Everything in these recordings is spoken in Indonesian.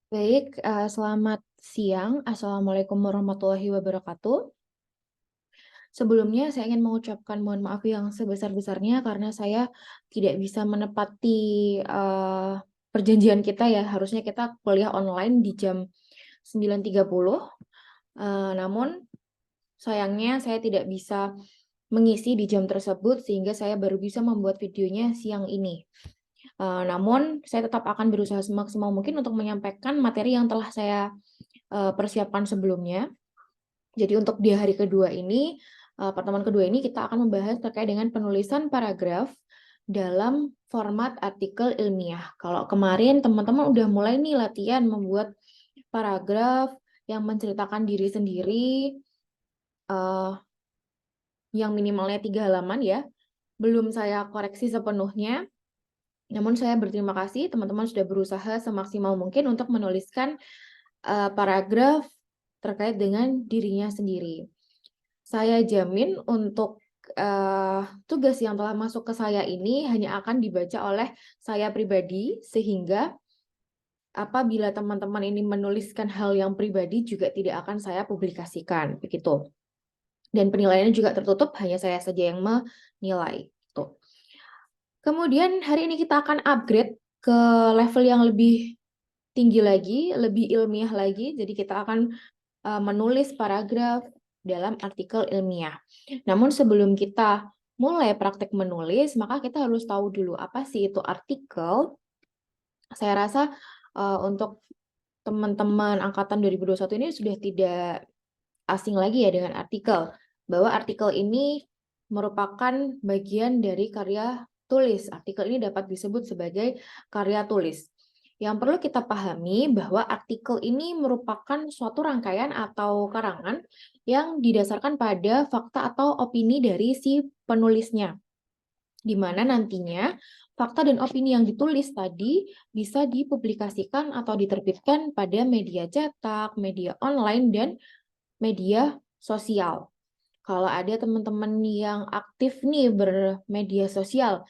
Baik, selamat siang. Assalamualaikum warahmatullahi wabarakatuh. Sebelumnya saya ingin mengucapkan mohon maaf yang sebesar-besarnya karena saya tidak bisa menepati perjanjian kita ya. Harusnya kita kuliah online di jam 9.30. Namun sayangnya saya tidak bisa mengisi di jam tersebut sehingga saya baru bisa membuat videonya siang ini. Namun saya tetap akan berusaha semaksimal mungkin untuk menyampaikan materi yang telah saya persiapkan sebelumnya. Jadi untuk di hari kedua ini, pertemuan kedua ini kita akan membahas terkait dengan penulisan paragraf dalam format artikel ilmiah. Kalau kemarin teman-teman udah mulai nih latihan membuat paragraf yang menceritakan diri sendiri, eh, yang minimalnya 3 halaman ya. Belum saya koreksi sepenuhnya, namun saya berterima kasih teman-teman sudah berusaha semaksimal mungkin untuk menuliskan paragraf terkait dengan dirinya sendiri. Saya jamin untuk tugas yang telah masuk ke saya ini hanya akan dibaca oleh saya pribadi, sehingga apabila teman-teman ini menuliskan hal yang pribadi juga tidak akan saya publikasikan, begitu. Dan penilaiannya juga tertutup, hanya saya saja yang menilai. Tuh. Kemudian hari ini kita akan upgrade ke level yang lebih tinggi lagi, lebih ilmiah lagi. Jadi kita akan menulis paragraf dalam artikel ilmiah. Namun sebelum kita mulai praktek menulis, maka kita harus tahu dulu apa sih itu artikel. Saya rasa untuk teman-teman angkatan 2021 ini sudah tidak asing lagi ya dengan artikel. Bahwa artikel ini merupakan bagian dari karya tulis. Artikel ini dapat disebut sebagai karya tulis. Yang perlu kita pahami bahwa artikel ini merupakan suatu rangkaian atau karangan yang didasarkan pada fakta atau opini dari si penulisnya, di mana nantinya fakta dan opini yang ditulis tadi bisa dipublikasikan atau diterbitkan pada media cetak, media online, dan media sosial. Kalau ada teman-teman yang aktif nih bermedia sosial,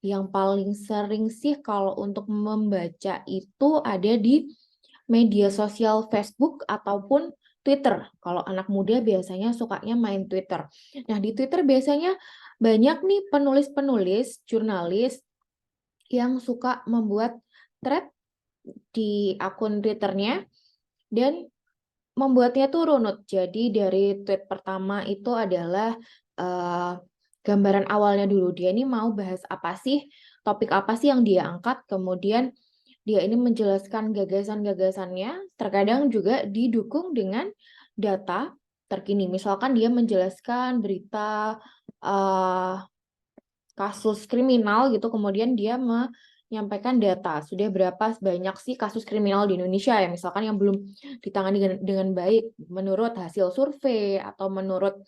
yang paling sering sih kalau untuk membaca itu ada di media sosial Facebook ataupun Twitter. Kalau anak muda biasanya sukanya main Twitter. Nah, di Twitter biasanya banyak nih penulis-penulis, jurnalis yang suka membuat thread di akun Twitternya dan membuatnya tuh runut. Jadi dari tweet pertama itu adalah uh, gambaran awalnya dulu. Dia ini mau bahas apa sih, topik apa sih yang dia angkat. Kemudian dia ini menjelaskan gagasan-gagasannya. Terkadang juga didukung dengan data terkini. Misalkan dia menjelaskan berita uh, kasus kriminal gitu, kemudian dia menyampaikan data sudah berapa banyak sih kasus kriminal di Indonesia ya, misalkan yang belum ditangani dengan baik menurut hasil survei atau menurut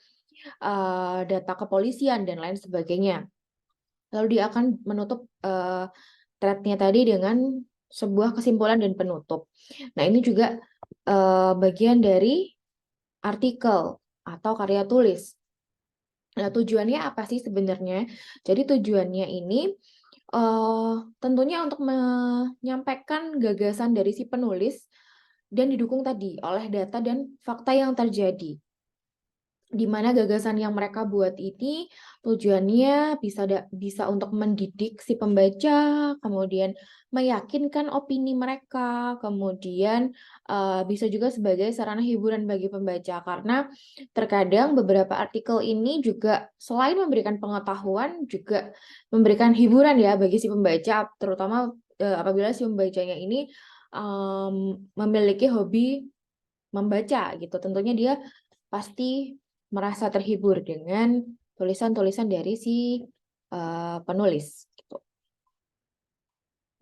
data kepolisian dan lain sebagainya. Lalu dia akan menutup thread-nya tadi dengan sebuah kesimpulan dan penutup. Nah, ini juga bagian dari artikel atau karya tulis. Nah, tujuannya apa sih sebenarnya? Jadi tujuannya ini tentunya untuk menyampaikan gagasan dari si penulis dan didukung tadi oleh data dan fakta yang terjadi. Di mana gagasan yang mereka buat ini tujuannya bisa untuk mendidik si pembaca, kemudian meyakinkan opini mereka, kemudian bisa juga sebagai sarana hiburan bagi pembaca, karena terkadang beberapa artikel ini juga selain memberikan pengetahuan juga memberikan hiburan ya bagi si pembaca, terutama apabila si pembacanya ini memiliki hobi membaca gitu. Tentunya dia pasti merasa terhibur dengan tulisan-tulisan dari si penulis gitu.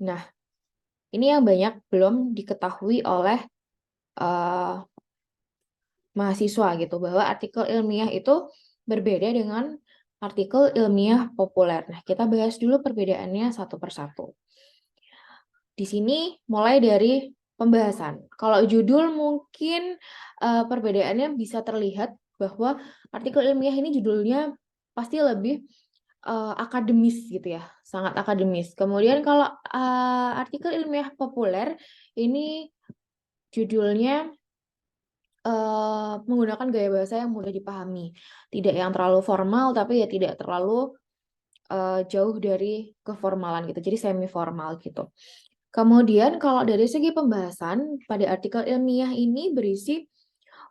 Nah, ini yang banyak belum diketahui oleh uh, mahasiswa gitu, bahwa artikel ilmiah itu berbeda dengan artikel ilmiah populer. Nah, kita bahas dulu perbedaannya satu persatu. Di sini mulai dari pembahasan. Kalau judul mungkin perbedaannya bisa terlihat bahwa artikel ilmiah ini judulnya pasti lebih akademis gitu ya, sangat akademis. Kemudian kalau artikel ilmiah populer ini judulnya menggunakan gaya bahasa yang mudah dipahami, tidak yang terlalu formal tapi ya tidak terlalu jauh dari keformalan gitu, jadi semi formal gitu. Kemudian kalau dari segi pembahasan pada artikel ilmiah ini berisi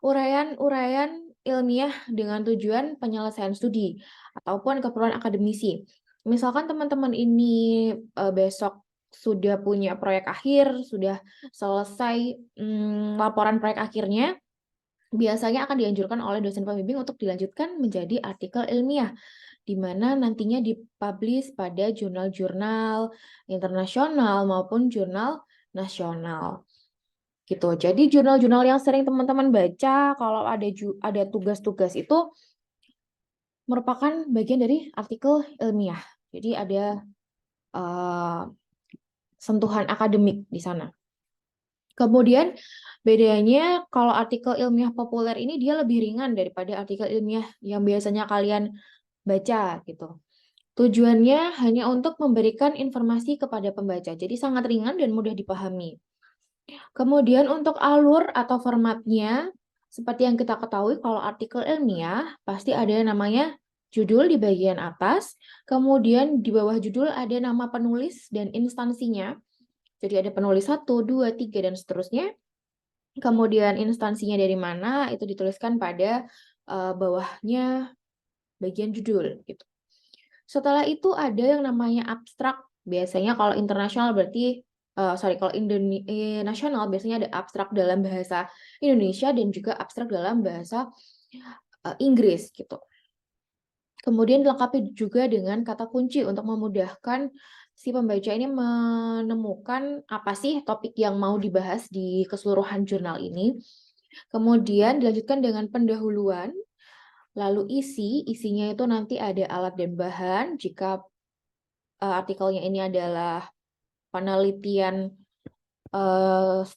uraian-uraian ilmiah dengan tujuan penyelesaian studi ataupun keperluan akademisi. Misalkan teman-teman ini besok sudah punya proyek akhir, sudah selesai laporan proyek akhirnya, biasanya akan dianjurkan oleh dosen pembimbing untuk dilanjutkan menjadi artikel ilmiah, di mana nantinya dipublish pada jurnal-jurnal internasional maupun jurnal nasional. Gitu. Jadi jurnal-jurnal yang sering teman-teman baca kalau ada tugas-tugas itu merupakan bagian dari artikel ilmiah. Jadi ada sentuhan akademik di sana. Kemudian bedanya kalau artikel ilmiah populer ini dia lebih ringan daripada artikel ilmiah yang biasanya kalian baca gitu. Tujuannya hanya untuk memberikan informasi kepada pembaca. Jadi sangat ringan dan mudah dipahami. Kemudian untuk alur atau formatnya, seperti yang kita ketahui kalau artikel ilmiah pasti ada yang namanya judul di bagian atas, kemudian di bawah judul ada nama penulis dan instansinya. Jadi ada penulis 1, 2, 3, dan seterusnya. Kemudian instansinya dari mana itu dituliskan pada bawahnya bagian judul gitu. Setelah itu ada yang namanya abstrak. Biasanya kalau internasional berarti kalau nasional biasanya ada abstrak dalam bahasa Indonesia dan juga abstrak dalam bahasa Inggris gitu. Kemudian dilengkapi juga dengan kata kunci untuk memudahkan si pembaca ini menemukan apa sih topik yang mau dibahas di keseluruhan jurnal ini. Kemudian dilanjutkan dengan pendahuluan, lalu isinya itu nanti ada alat dan bahan. Jika artikelnya ini adalah penelitian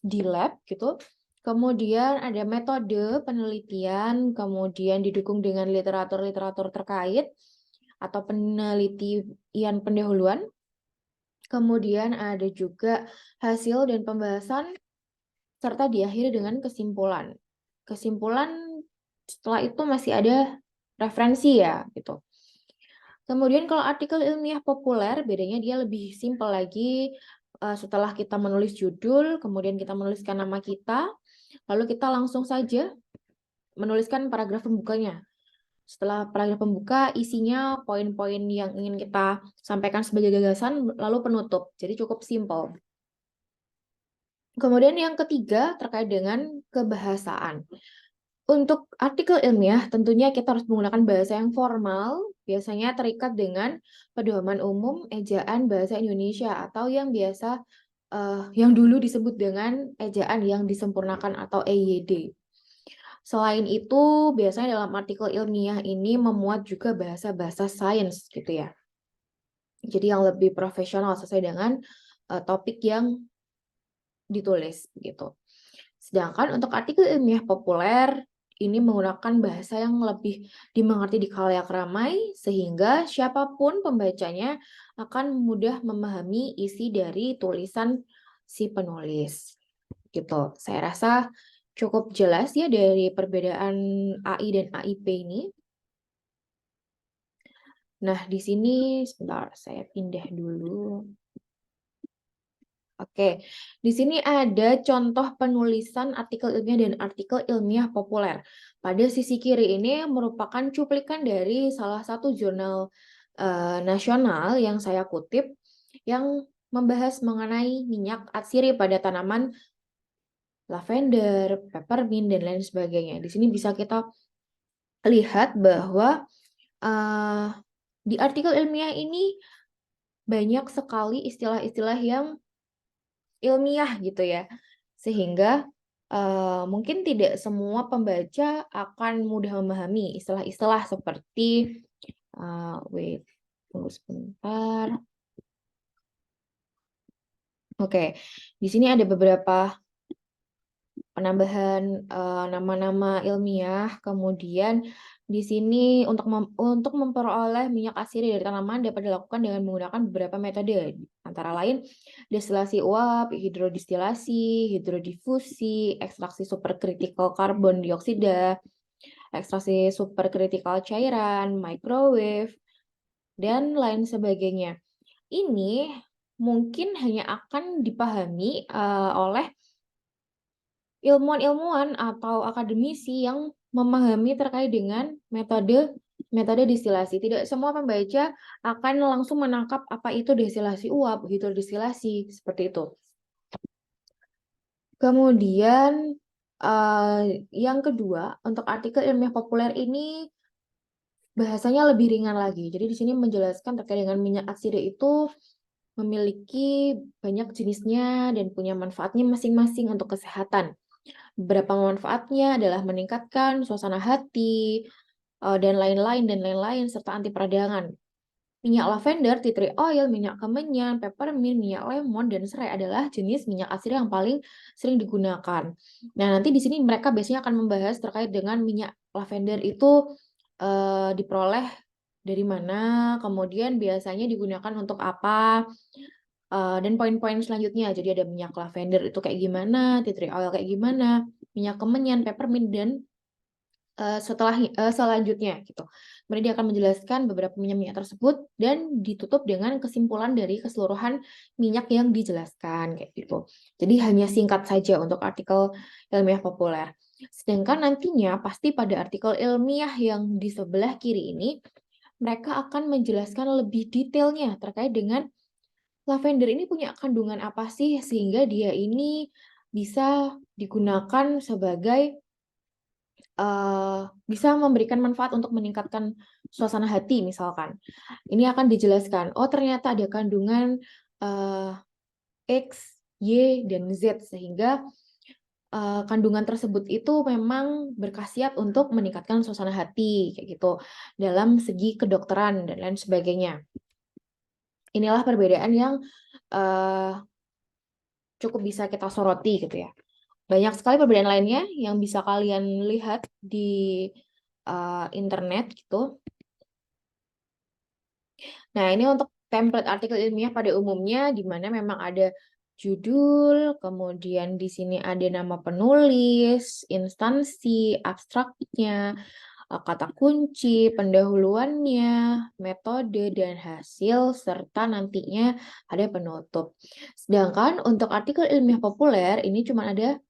di lab gitu. Kemudian ada metode penelitian, kemudian didukung dengan literatur-literatur terkait atau penelitian pendahuluan. Kemudian ada juga hasil dan pembahasan serta diakhiri dengan kesimpulan. Kesimpulan setelah itu masih ada referensi ya gitu. Kemudian kalau artikel ilmiah populer bedanya dia lebih simpel lagi. Setelah kita menulis judul, kemudian kita menuliskan nama kita, lalu kita langsung saja menuliskan paragraf pembukanya. Setelah paragraf pembuka, isinya poin-poin yang ingin kita sampaikan sebagai gagasan, lalu penutup. Jadi cukup simpel. Kemudian yang ketiga terkait dengan kebahasaan. Untuk artikel ilmiah, tentunya kita harus menggunakan bahasa yang formal, biasanya terikat dengan pedoman umum ejaan bahasa Indonesia atau yang biasa yang dulu disebut dengan ejaan yang disempurnakan atau EYD. Selain itu, biasanya dalam artikel ilmiah ini memuat juga bahasa-bahasa sains gitu ya. Jadi yang lebih profesional sesuai dengan topik yang ditulis gitu. Sedangkan untuk artikel ilmiah populer ini menggunakan bahasa yang lebih dimengerti di khalayak ramai sehingga siapapun pembacanya akan mudah memahami isi dari tulisan si penulis. Gitu. Saya rasa cukup jelas ya dari perbedaan AI dan AIP ini. Nah, di sini sebentar saya pindah dulu. Oke, di sini ada contoh penulisan artikel ilmiah dan artikel ilmiah populer. Pada sisi kiri ini merupakan cuplikan dari salah satu jurnal nasional yang saya kutip yang membahas mengenai minyak atsiri pada tanaman lavender, peppermint, dan lain sebagainya. Di sini bisa kita lihat bahwa di artikel ilmiah ini banyak sekali istilah-istilah yang ilmiah gitu ya. Sehingga mungkin tidak semua pembaca akan mudah memahami istilah-istilah seperti wait, tunggu sebentar. Oke, di sini ada beberapa penambahan nama-nama ilmiah, kemudian di sini untuk memperoleh minyak asiri dari tanaman dapat dilakukan dengan menggunakan beberapa metode, antara lain destilasi uap, hidrodistilasi, hidrodifusi, ekstraksi superkritikal karbon dioksida, ekstraksi superkritikal cairan, microwave, dan lain sebagainya. Ini mungkin hanya akan dipahami oleh ilmuwan-ilmuwan atau akademisi yang memahami terkait dengan metode destilasi. Tidak semua pembaca akan langsung menangkap apa itu destilasi uap, hidrodestilasi, seperti itu. Kemudian yang kedua, untuk artikel ilmiah populer ini bahasanya lebih ringan lagi. Jadi di sini menjelaskan terkait dengan minyak atsiri itu memiliki banyak jenisnya dan punya manfaatnya masing-masing untuk kesehatan. Beberapa manfaatnya adalah meningkatkan suasana hati, dan lain-lain, serta anti peradangan. Minyak lavender, tea tree oil, minyak kemenyan, peppermint, minyak lemon, dan serai adalah jenis minyak asiri yang paling sering digunakan. Nah, nanti di sini mereka biasanya akan membahas terkait dengan minyak lavender itu diperoleh dari mana, kemudian biasanya digunakan untuk apa, dan poin-poin selanjutnya. Jadi ada minyak lavender itu kayak gimana, tea tree oil kayak gimana, minyak kemenyan, peppermint, dan selanjutnya gitu. Kemudian dia akan menjelaskan beberapa minyak-minyak tersebut dan ditutup dengan kesimpulan dari keseluruhan minyak yang dijelaskan kayak gitu. Jadi hanya singkat saja untuk artikel ilmiah populer. Sedangkan nantinya pasti pada artikel ilmiah yang di sebelah kiri ini mereka akan menjelaskan lebih detailnya terkait dengan lavender ini punya kandungan apa sih sehingga dia ini bisa digunakan sebagai bisa memberikan manfaat untuk meningkatkan suasana hati misalkan. Ini akan dijelaskan, oh ternyata ada kandungan X, Y, dan Z sehingga kandungan tersebut itu memang berkhasiat untuk meningkatkan suasana hati kayak gitu dalam segi kedokteran dan lain sebagainya. Inilah perbedaan yang cukup bisa kita soroti gitu ya. Banyak sekali perbedaan lainnya yang bisa kalian lihat di internet gitu. Nah, ini untuk template artikel ilmiah pada umumnya, di mana memang ada judul, kemudian di sini ada nama penulis, instansi, abstraknya, kata kunci, pendahuluannya, metode, dan hasil, serta nantinya ada penutup. Sedangkan untuk artikel ilmiah populer, ini cuma ada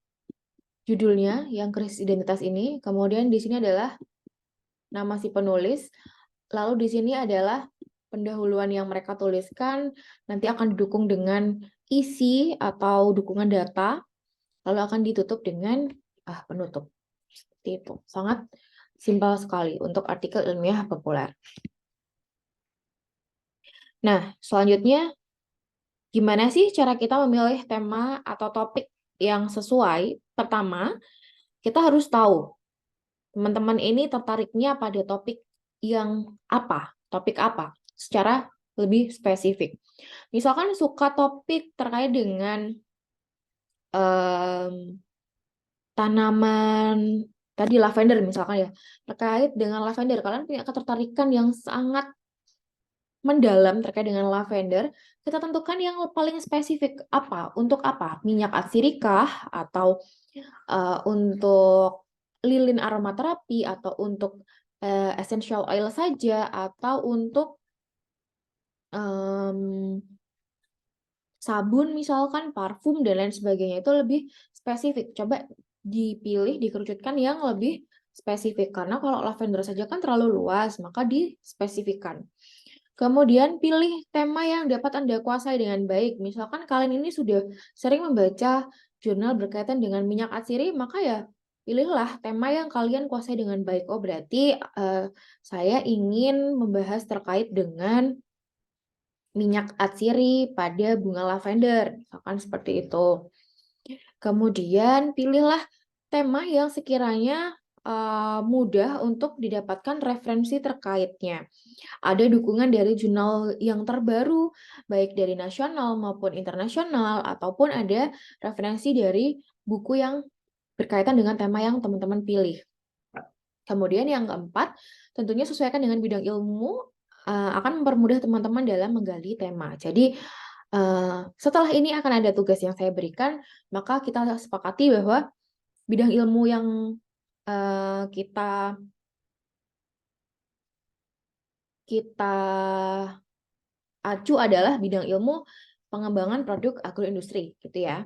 judulnya yang krisis identitas ini, kemudian di sini adalah nama si penulis, lalu di sini adalah pendahuluan yang mereka tuliskan, nanti akan didukung dengan isi atau dukungan data, lalu akan ditutup dengan penutup. Seperti itu. Sangat simpel sekali untuk artikel ilmiah populer. Nah, selanjutnya, gimana sih cara kita memilih tema atau topik yang sesuai? Pertama, kita harus tahu teman-teman ini tertariknya pada topik yang apa, secara lebih spesifik. Misalkan suka topik terkait dengan tanaman, tadi lavender misalkan ya, terkait dengan lavender, kalian punya ketertarikan yang sangat mendalam terkait dengan lavender, kita tentukan yang paling spesifik apa, untuk apa, minyak atsirikah, atau untuk lilin aromaterapi, atau untuk essential oil saja, atau untuk sabun misalkan, parfum, dan lain sebagainya. Itu lebih spesifik. Coba dipilih, dikerucutkan yang lebih spesifik. Karena kalau lavender saja kan terlalu luas, maka dispesifikkan. Kemudian pilih tema yang dapat Anda kuasai dengan baik. Misalkan kalian ini sudah sering membaca jurnal berkaitan dengan minyak atsiri, maka ya pilihlah tema yang kalian kuasai dengan baik. Oh, berarti saya ingin membahas terkait dengan minyak atsiri pada bunga lavender, misalkan seperti itu. Kemudian pilihlah tema yang sekiranya mudah untuk didapatkan referensi terkaitnya. Ada dukungan dari jurnal yang terbaru, baik dari nasional maupun internasional, ataupun ada referensi dari buku yang berkaitan dengan tema yang teman-teman pilih. Kemudian yang keempat, tentunya sesuaikan dengan bidang ilmu akan mempermudah teman-teman dalam menggali tema. Jadi setelah ini akan ada tugas yang saya berikan, maka kita sepakati bahwa bidang ilmu yang kita acu adalah bidang ilmu pengembangan produk agroindustri, gitu ya.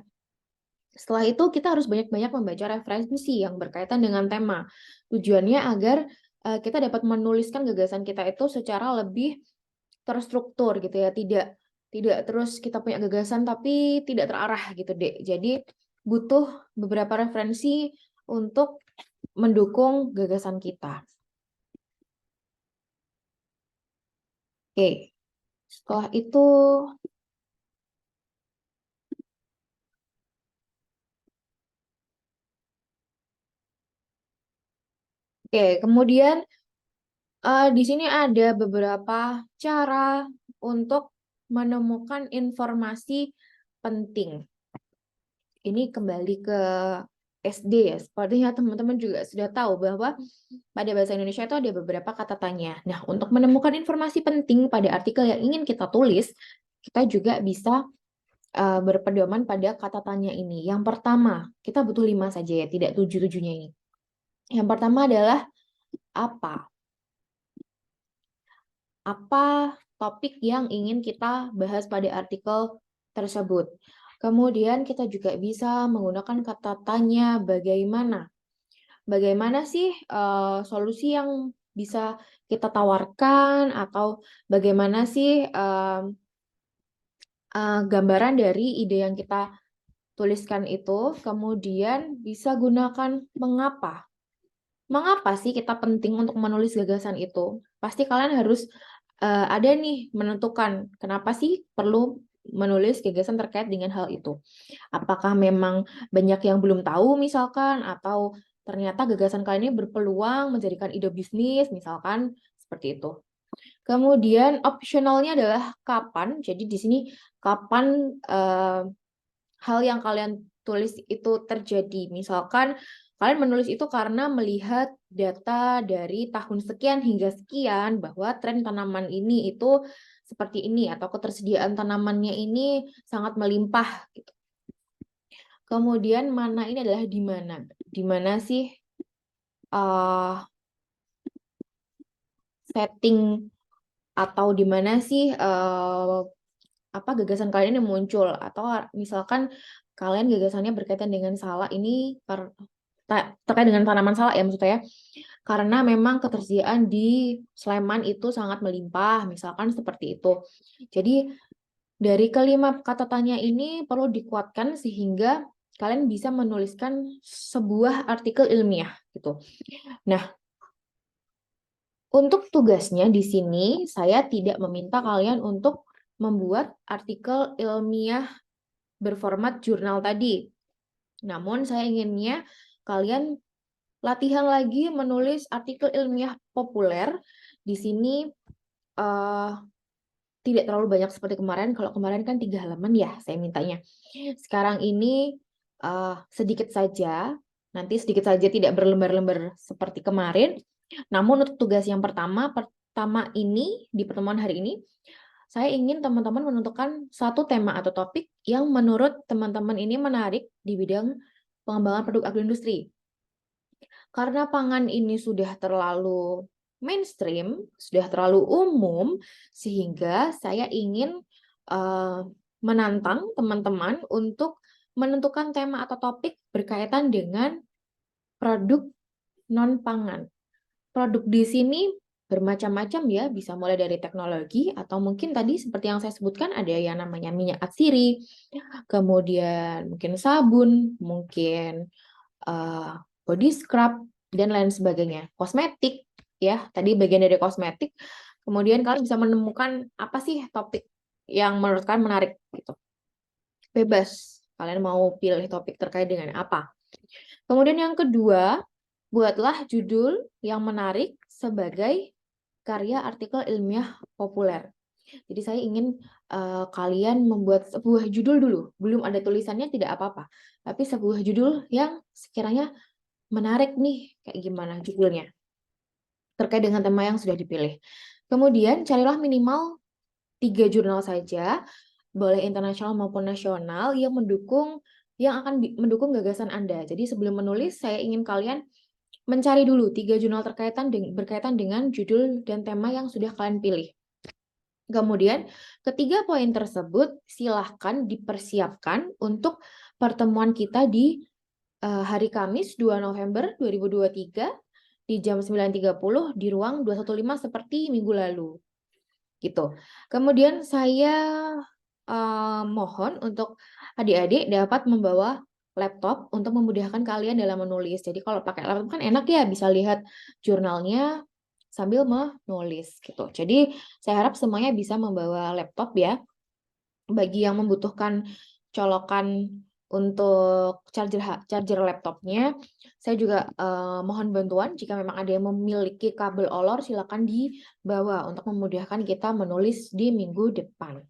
Setelah itu kita harus banyak-banyak membaca referensi yang berkaitan dengan tema. Tujuannya agar kita dapat menuliskan gagasan kita itu secara lebih terstruktur gitu ya, tidak terus kita punya gagasan tapi tidak terarah gitu, Dek. Jadi butuh beberapa referensi untuk mendukung gagasan kita. Oke. Setelah itu kemudian di sini ada beberapa cara untuk menemukan informasi penting. Ini kembali ke SD ya. Sepertinya teman-teman juga sudah tahu bahwa pada bahasa Indonesia itu ada beberapa kata tanya. Nah, untuk menemukan informasi penting pada artikel yang ingin kita tulis, kita juga bisa berpedoman pada kata tanya ini. Yang pertama, kita butuh 5 saja ya, tidak 7-7-nya ini. Yang pertama adalah apa? Apa topik yang ingin kita bahas pada artikel tersebut. Kemudian kita juga bisa menggunakan kata tanya bagaimana. Bagaimana sih solusi yang bisa kita tawarkan, atau bagaimana sih gambaran dari ide yang kita tuliskan itu. Kemudian bisa gunakan mengapa. Mengapa sih kita penting untuk menulis gagasan itu? Pasti kalian harus ada nih menentukan kenapa sih perlu menulis gagasan terkait dengan hal itu. Apakah memang banyak yang belum tahu misalkan, atau ternyata gagasan kalian ini berpeluang menjadikan ide bisnis misalkan, seperti itu. Kemudian optionalnya adalah kapan. Jadi di sini kapan hal yang kalian tulis itu terjadi. Misalkan kalian menulis itu karena melihat data dari tahun sekian hingga sekian bahwa tren tanaman ini itu seperti ini, atau ketersediaan tanamannya ini sangat melimpah gitu. Kemudian mana ini adalah di mana? Di mana sih setting, atau di mana sih gagasan kalian ini muncul, atau misalkan kalian gagasannya berkaitan dengan salak ini terkait dengan tanaman salak ya maksudnya ya, karena memang ketersediaan di Sleman itu sangat melimpah, misalkan seperti itu. Jadi dari kelima kata tanya ini perlu dikuatkan sehingga kalian bisa menuliskan sebuah artikel ilmiah gitu. Nah, untuk tugasnya di sini saya tidak meminta kalian untuk membuat artikel ilmiah berformat jurnal tadi. Namun saya inginnya kalian latihan lagi menulis artikel ilmiah populer. Di sini tidak terlalu banyak seperti kemarin. Kalau kemarin kan 3 halaman ya saya mintanya. Sekarang ini sedikit saja. Nanti sedikit saja, tidak berlembar-lembar seperti kemarin. Namun untuk tugas yang pertama ini, di pertemuan hari ini, saya ingin teman-teman menentukan satu tema atau topik yang menurut teman-teman ini menarik di bidang pengembangan produk agroindustri. Karena pangan ini sudah terlalu mainstream, sudah terlalu umum, sehingga saya ingin menantang teman-teman untuk menentukan tema atau topik berkaitan dengan produk non-pangan. Produk di sini bermacam-macam ya, bisa mulai dari teknologi, atau mungkin tadi seperti yang saya sebutkan ada yang namanya minyak atsiri, kemudian mungkin sabun, mungkin body scrub, dan lain sebagainya. Kosmetik ya, tadi bagian dari kosmetik. Kemudian kalian bisa menemukan apa sih topik yang menurut kalian menarik gitu. Bebas, kalian mau pilih topik terkait dengan apa. Kemudian yang kedua, buatlah judul yang menarik sebagai karya artikel ilmiah populer. Jadi saya ingin kalian membuat sebuah judul dulu, belum ada tulisannya tidak apa-apa, tapi sebuah judul yang sekiranya menarik nih, kayak gimana judulnya, terkait dengan tema yang sudah dipilih. Kemudian carilah minimal 3 jurnal saja, boleh internasional maupun nasional yang akan mendukung gagasan Anda. Jadi sebelum menulis, saya ingin kalian mencari dulu 3 jurnal berkaitan dengan judul dan tema yang sudah kalian pilih. Kemudian, ketiga poin tersebut silahkan dipersiapkan untuk pertemuan kita di hari Kamis 2 November 2023 di jam 9.30 di ruang 215 seperti minggu lalu. Gitu. Kemudian saya mohon untuk adik-adik dapat membawa laptop untuk memudahkan kalian dalam menulis. Jadi kalau pakai laptop kan enak ya, bisa lihat jurnalnya sambil menulis gitu. Jadi saya harap semuanya bisa membawa laptop ya. Bagi yang membutuhkan colokan untuk charger laptopnya, saya juga mohon bantuan jika memang ada yang memiliki kabel olor, silakan dibawa untuk memudahkan kita menulis di minggu depan.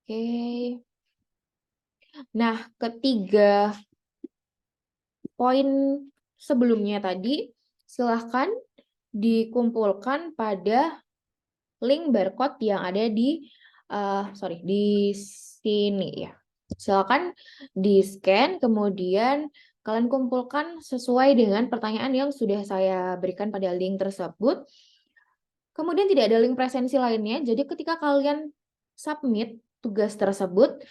Oke. Nah, ketiga poin sebelumnya tadi silahkan dikumpulkan pada link barcode yang ada di di sini ya. Silakan di-scan, kemudian kalian kumpulkan sesuai dengan pertanyaan yang sudah saya berikan pada link tersebut. Kemudian tidak ada link presensi lainnya, jadi ketika kalian submit tugas tersebut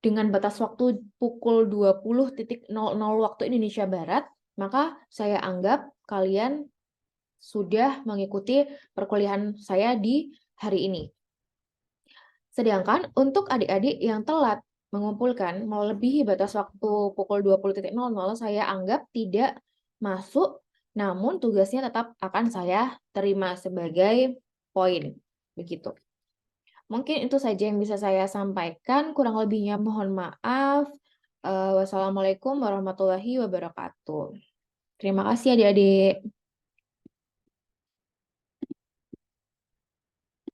dengan batas waktu pukul 20.00 waktu Indonesia Barat, maka saya anggap kalian sudah mengikuti perkuliahan saya di hari ini. Sedangkan untuk adik-adik yang telat mengumpulkan melebihi batas waktu pukul 20.00, saya anggap tidak masuk, namun tugasnya tetap akan saya terima sebagai poin. Begitu. Mungkin itu saja yang bisa saya sampaikan, kurang lebihnya mohon maaf. Wassalamualaikum warahmatullahi wabarakatuh. Terima kasih adik-adik.